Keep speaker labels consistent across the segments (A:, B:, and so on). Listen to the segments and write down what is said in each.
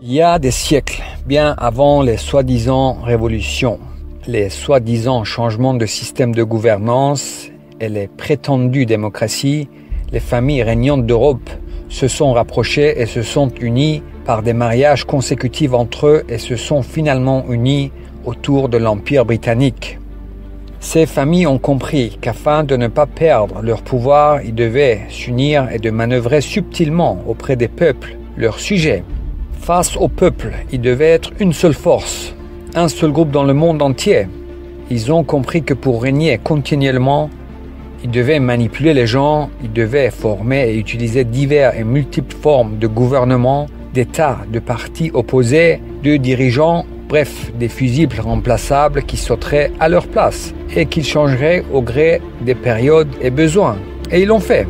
A: Il y a des siècles, bien avant les soi-disant révolutions, les soi-disant changements de système de gouvernance et les prétendues démocraties, les familles régnantes d'Europe se sont rapprochées et se sont unies par des mariages consécutifs entre eux et se sont finalement unies autour de l'Empire britannique. Ces familles ont compris qu'afin de ne pas perdre leur pouvoir, ils devaient s'unir et de manœuvrer subtilement auprès des peuples leurs sujets. Face au peuple, ils devaient être une seule force, un seul groupe dans le monde entier. Ils ont compris que pour régner continuellement, ils devaient manipuler les gens, ils devaient former et utiliser diverses et multiples formes de gouvernement, d'États, de partis opposés, de dirigeants, bref, des fusibles remplaçables qui sauteraient à leur place et qui changeraient au gré des périodes et besoins. Et ils l'ont fait.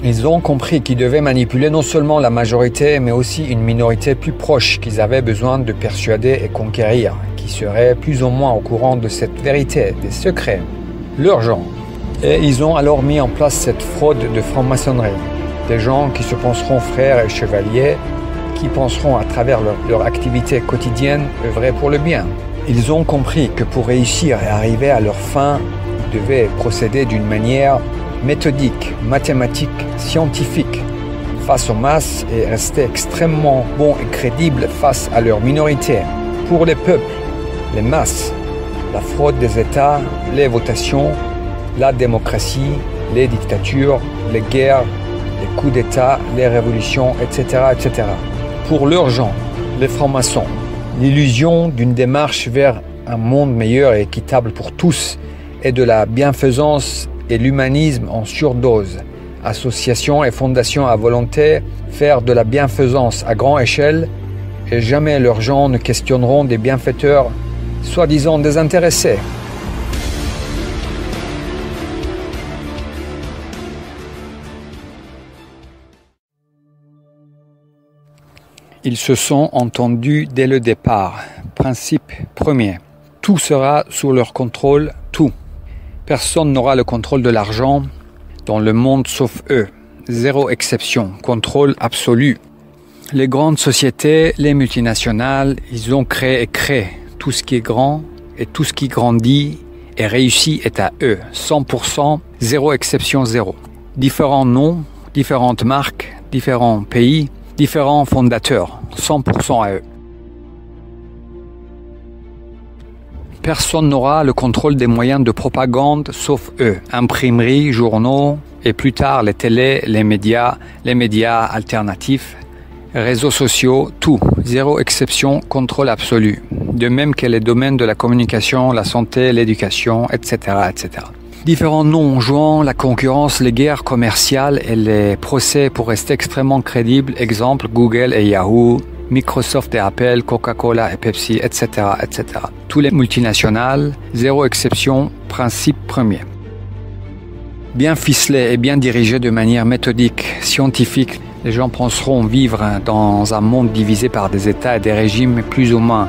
A: Ils ont compris qu'ils devaient manipuler non seulement la majorité, mais aussi une minorité plus proche qu'ils avaient besoin de persuader et conquérir, qui serait plus ou moins au courant de cette vérité, des secrets, leurs gens. Et ils ont alors mis en place cette fraude de franc-maçonnerie. Des gens qui se penseront frères et chevaliers, qui penseront à travers leur activité quotidienne œuvrer pour le bien. Ils ont compris que pour réussir et arriver à leur fin, ils devaient procéder d'une manière méthodique, mathématique, scientifique, face aux masses et rester extrêmement bons et crédibles face à leur minorité. Pour les peuples, les masses, la fraude des États, les votations, la démocratie, les dictatures, les guerres, les coups d'État, les révolutions, etc., etc. Pour leurs gens, les francs-maçons, l'illusion d'une démarche vers un monde meilleur et équitable pour tous et de la bienfaisance et l'humanisme en surdose, associations et fondations à volonté, faire de la bienfaisance à grande échelle, et jamais leurs gens ne questionneront des bienfaiteurs soi-disant désintéressés. Ils se sont entendus dès le départ. Principe premier. Tout sera sous leur contrôle, tout. Personne n'aura le contrôle de l'argent dans le monde sauf eux. Zéro exception. Contrôle absolu. Les grandes sociétés, les multinationales, ils ont créé tout ce qui est grand et tout ce qui grandit et réussit est à eux. 100%, zéro exception, zéro. Différents noms, différentes marques, différents pays, différents fondateurs. 100% à eux. Personne n'aura le contrôle des moyens de propagande sauf eux. Imprimeries, journaux et plus tard les télés, les médias alternatifs, réseaux sociaux, tout. Zéro exception, contrôle absolu. De même que les domaines de la communication, la santé, l'éducation, etc., etc. Différents noms jouant la concurrence, les guerres commerciales et les procès pour rester extrêmement crédibles. Exemple, Google et Yahoo, Microsoft et Apple, Coca-Cola et Pepsi, etc., etc. Tous les multinationales, zéro exception, principe premier. Bien ficelés et bien dirigés de manière méthodique, scientifique, les gens penseront vivre dans un monde divisé par des États et des régimes plus ou moins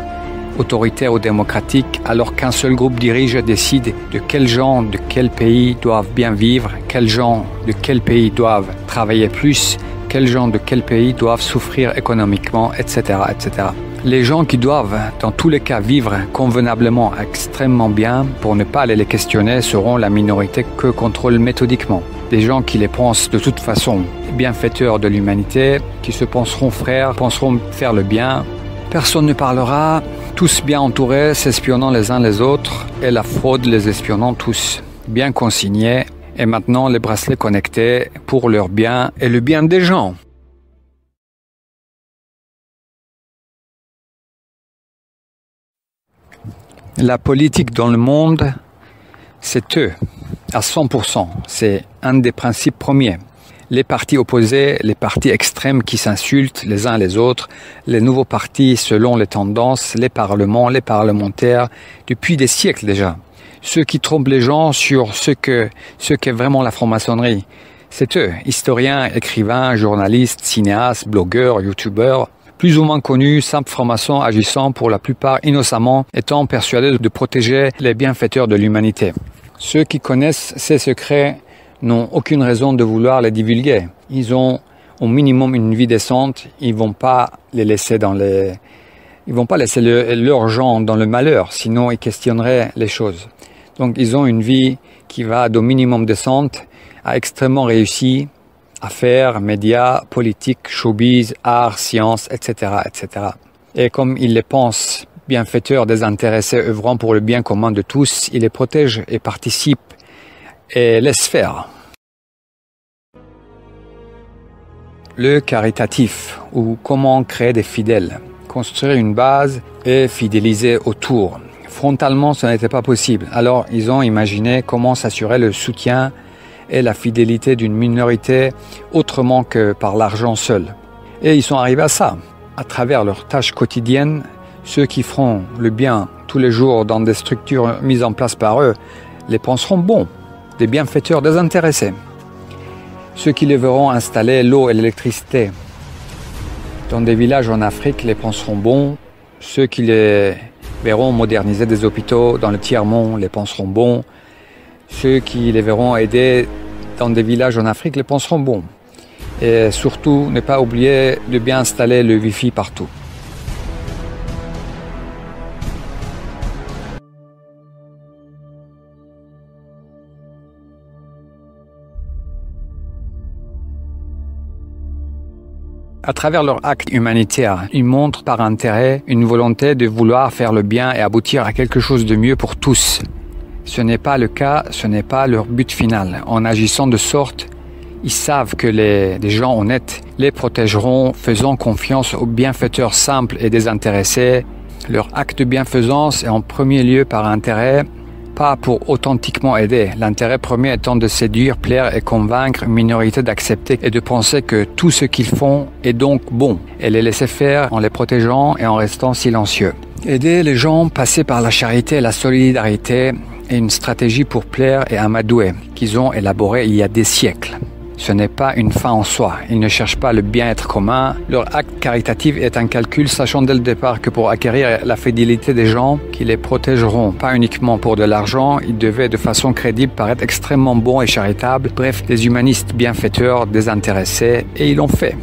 A: autoritaires ou démocratiques, alors qu'un seul groupe dirige et décide de quels gens de quel pays doivent bien vivre, quels gens de quel pays doivent travailler plus, quels gens de quel pays doivent souffrir économiquement, etc., etc. Les gens qui doivent, dans tous les cas, vivre convenablement, extrêmement bien, pour ne pas aller les questionner, seront la minorité que contrôlent méthodiquement. Des gens qui les pensent de toute façon bienfaiteurs de l'humanité, qui se penseront frères, penseront faire le bien. Personne ne parlera, tous bien entourés, s'espionnant les uns les autres, et la fraude les espionnant tous, bien consignés. Et maintenant, les bracelets connectés pour leur bien et le bien des gens. La politique dans le monde, c'est eux, à 100%. C'est un des principes premiers. Les partis opposés, les partis extrêmes qui s'insultent les uns les autres, les nouveaux partis selon les tendances, les parlements, les parlementaires, depuis des siècles déjà. Ceux qui trompent les gens sur ce qu'est vraiment la franc-maçonnerie, c'est eux, historiens, écrivains, journalistes, cinéastes, blogueurs, youtubeurs, plus ou moins connus, simples francs-maçons agissant pour la plupart innocemment, étant persuadés de protéger les bienfaiteurs de l'humanité. Ceux qui connaissent ces secrets n'ont aucune raison de vouloir les divulguer. Ils ont au minimum une vie décente, ils vont pas laisser leurs gens dans le malheur, sinon ils questionneraient les choses. Donc ils ont une vie qui va au minimum décente à extrêmement réussie, affaires, médias, politique, showbiz, art, sciences, etc., etc. Et comme ils les pensent bienfaiteurs, désintéressés, œuvrant pour le bien commun de tous, ils les protègent et participent et laissent faire. Le caritatif, ou comment créer des fidèles, construire une base et fidéliser autour. Frontalement, ce n'était pas possible. Alors, ils ont imaginé comment s'assurer le soutien et la fidélité d'une minorité autrement que par l'argent seul. Et ils sont arrivés à ça. À travers leurs tâches quotidiennes, ceux qui feront le bien tous les jours dans des structures mises en place par eux les penseront bons, des bienfaiteurs désintéressés. Ceux qui les verront installer l'eau et l'électricité dans des villages en Afrique les penseront bons. Ceux qui les verront moderniser des hôpitaux dans le tiers-monde les penseront bons. Ceux qui les verront aider dans des villages en Afrique les penseront bons. Et surtout, ne pas oublier de bien installer le Wi-Fi partout. À travers leur acte humanitaire, ils montrent par intérêt une volonté de vouloir faire le bien et aboutir à quelque chose de mieux pour tous. Ce n'est pas le cas, ce n'est pas leur but final. En agissant de sorte, ils savent que des gens honnêtes les protégeront, faisant confiance aux bienfaiteurs simples et désintéressés. Leur acte de bienfaisance est en premier lieu par intérêt, pas pour authentiquement aider. L'intérêt premier étant de séduire, plaire et convaincre une minorité d'accepter et de penser que tout ce qu'ils font est donc bon, et les laisser faire en les protégeant et en restant silencieux. Aider les gens, passer par la charité et la solidarité est une stratégie pour plaire et amadouer qu'ils ont élaborée il y a des siècles. Ce n'est pas une fin en soi. Ils ne cherchent pas le bien-être commun. Leur acte caritatif est un calcul, sachant dès le départ que pour acquérir la fidélité des gens qui les protégeront, pas uniquement pour de l'argent, ils devaient de façon crédible paraître extrêmement bons et charitables. Bref, des humanistes bienfaiteurs, désintéressés, et ils l'ont fait.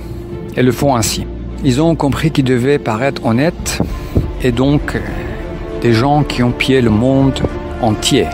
A: Et le font ainsi. Ils ont compris qu'ils devaient paraître honnêtes, et donc des gens qui ont pillé le monde entier.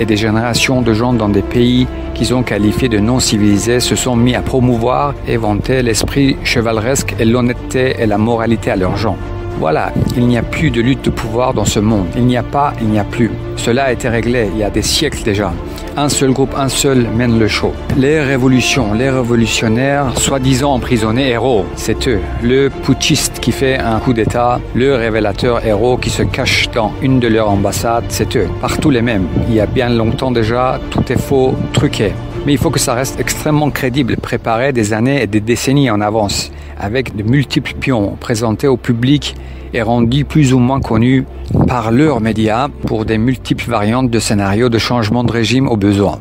A: Et des générations de gens dans des pays qu'ils ont qualifiés de non civilisés se sont mis à promouvoir et vanter l'esprit chevaleresque et l'honnêteté et la moralité à leurs gens. Voilà, il n'y a plus de lutte de pouvoir dans ce monde. Il n'y a pas, il n'y a plus. Cela a été réglé il y a des siècles déjà. Un seul groupe, un seul mène le show. Les révolutions, les révolutionnaires, soi-disant emprisonnés héros, c'est eux. Le putschiste qui fait un coup d'état, le révélateur héros qui se cache dans une de leurs ambassades, c'est eux. Partout les mêmes. Il y a bien longtemps déjà, tout est faux, truqué. Mais il faut que ça reste extrêmement crédible, préparé des années et des décennies en avance, avec de multiples pions présentés au public et rendus plus ou moins connus par leurs médias pour des multiples variantes de scénarios de changement de régime au besoin.